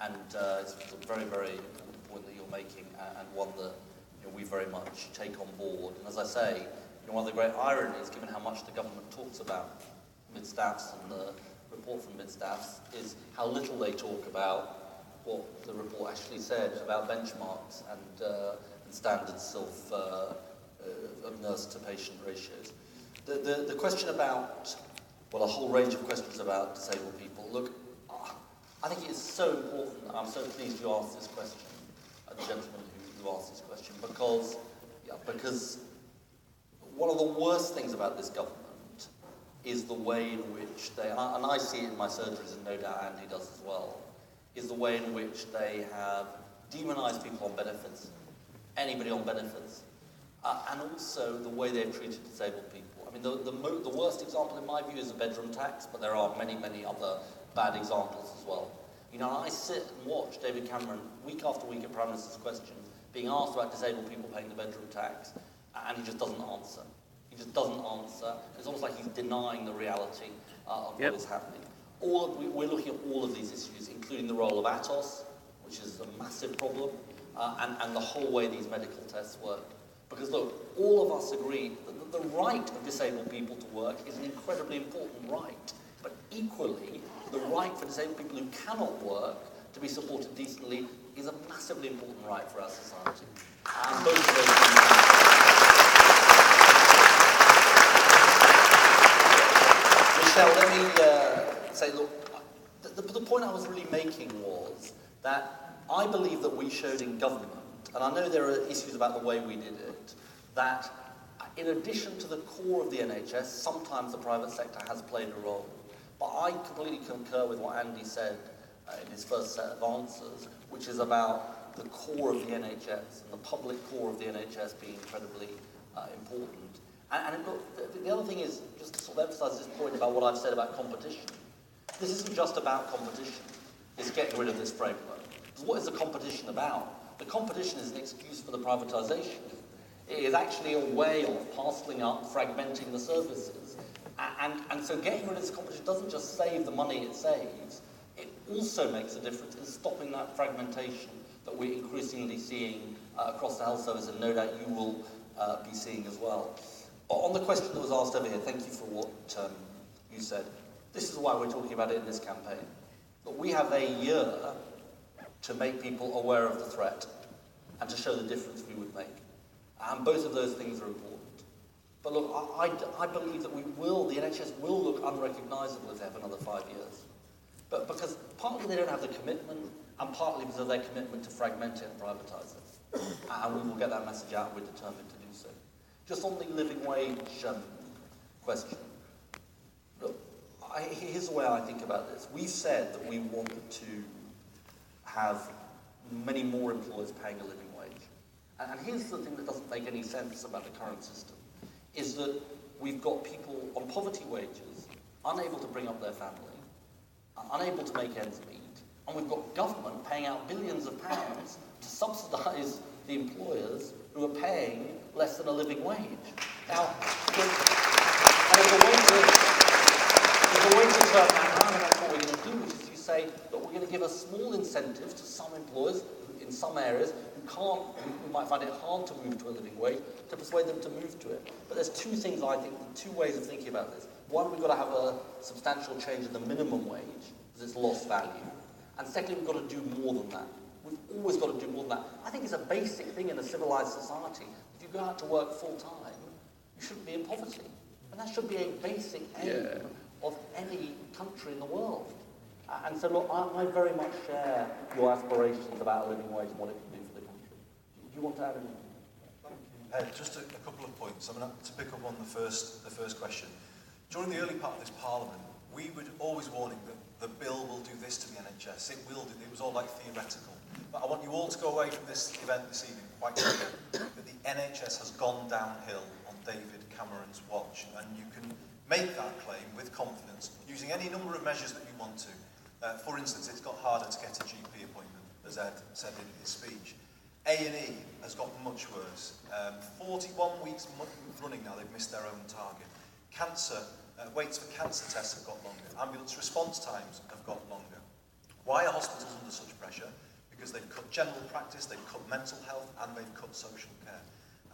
And it's a very, very important point that you're making, and one that we very much take on board. And as I say, one of the great ironies, given how much the government talks about mid-staffs and the report from mid-staffs, is how little they talk about what the report actually said about benchmarks and standards of nurse-to-patient ratios. The question about, well, a whole range of questions about disabled people. Look, I think it's so important. I'm so pleased you asked this question, the gentleman who asked this question, because one of the worst things about this government is the way in which they, and I see it in my surgeries, and no doubt Andy does as well, is the way in which they have demonised people on benefits, anybody on benefits, and also the way they've treated disabled people. I mean, the worst example in my view is the bedroom tax, but there are many, many other bad examples as well. I sit and watch David Cameron week after week at Prime Minister's questions being asked about disabled people paying the bedroom tax, and he just doesn't answer. He just doesn't answer. It's almost like he's denying the reality of what is happening. We're looking at all of these issues, including the role of ATOS, which is a massive problem, and the whole way these medical tests work. Because look, all of us agree that the right of disabled people to work is an incredibly important right. But equally, the right for disabled people who cannot work to be supported decently is a massively important right for our society. And both of those things. Michelle, let me say, look, the point I was really making was that I believe that we showed in government, and I know there are issues about the way we did it, that in addition to the core of the NHS, sometimes the private sector has played a role. But I completely concur with what Andy said in his first set of answers, which is about the core of the NHS and the public core of the NHS being incredibly important. And look, the other thing is, just to sort of emphasise this point about what I've said about competition. This isn't just about competition. It's getting rid of this framework. Because what is the competition about? The competition is an excuse for the privatisation. It is actually a way of parcelling up, fragmenting the services. And so getting rid of this competition doesn't just save the money it saves, it also makes a difference in stopping that fragmentation that we're increasingly seeing across the health service, and no doubt you will be seeing as well. On the question that was asked over here, thank you for what you said. This is why we're talking about it in this campaign. But we have a year to make people aware of the threat and to show the difference we would make. And both of those things are important. But look, I believe that the NHS will look unrecognisable if they have another 5 years. But because partly they don't have the commitment, and partly because of their commitment to fragment it and privatise it. And we will get that message out, and we're determined to do so. Just on the living wage question. Look, here's the way I think about this. We've said that we want to have many more employers paying a living wage. And here's the thing that doesn't make any sense about the current system, is that we've got people on poverty wages, unable to bring up their family, unable to make ends meet, and we've got government paying out billions of pounds to subsidise the employers who are paying less than a living wage. Now, there's a way to turn that around, and that's what we're going to do, which is you say that we're going to give a small incentive to some employers in some areas who might find it hard to move to a living wage, to persuade them to move to it. But there's two things, I think, two ways of thinking about this. One, we've got to have a substantial change in the minimum wage, because it's lost value. And secondly, we've got to do more than that. We've always got to do more than that. I think it's a basic thing in a civilised society. If you go out to work full-time, you shouldn't be in poverty. And that should be a basic aim of any country in the world. And so, look, I very much share your aspirations about a living wage and what it can do for the country. Do you want to add anything? Just a couple of points. I'm going to pick up on the first question. During the early part of this Parliament, we were always warning that the bill will do this to the NHS. It will do. It was all like theoretical. But I want you all to go away from this event this evening quite clear that the NHS has gone downhill on David Cameron's watch, and you can make that claim with confidence using any number of measures that you want to. For instance, it's got harder to get a GP appointment, as Ed said in his speech. A&E has got much worse. 41 weeks running now, they've missed their own target. Cancer, waits for cancer tests have got longer. Ambulance response times have got longer. Why are hospitals under such pressure? general practice, they've cut mental health, and they've cut social care.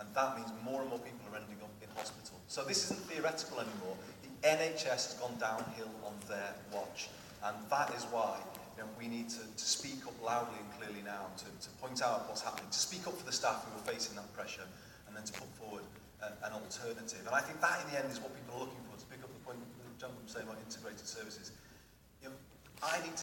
And that means more and more people are ending up in hospital. So this isn't theoretical anymore. The NHS has gone downhill on their watch. And that is why we need to speak up loudly and clearly now, to point out what's happening, to speak up for the staff who are facing that pressure, and then to put forward an alternative. And I think that in the end is what people are looking for, to pick up the point the gentleman was saying about integrated services. I need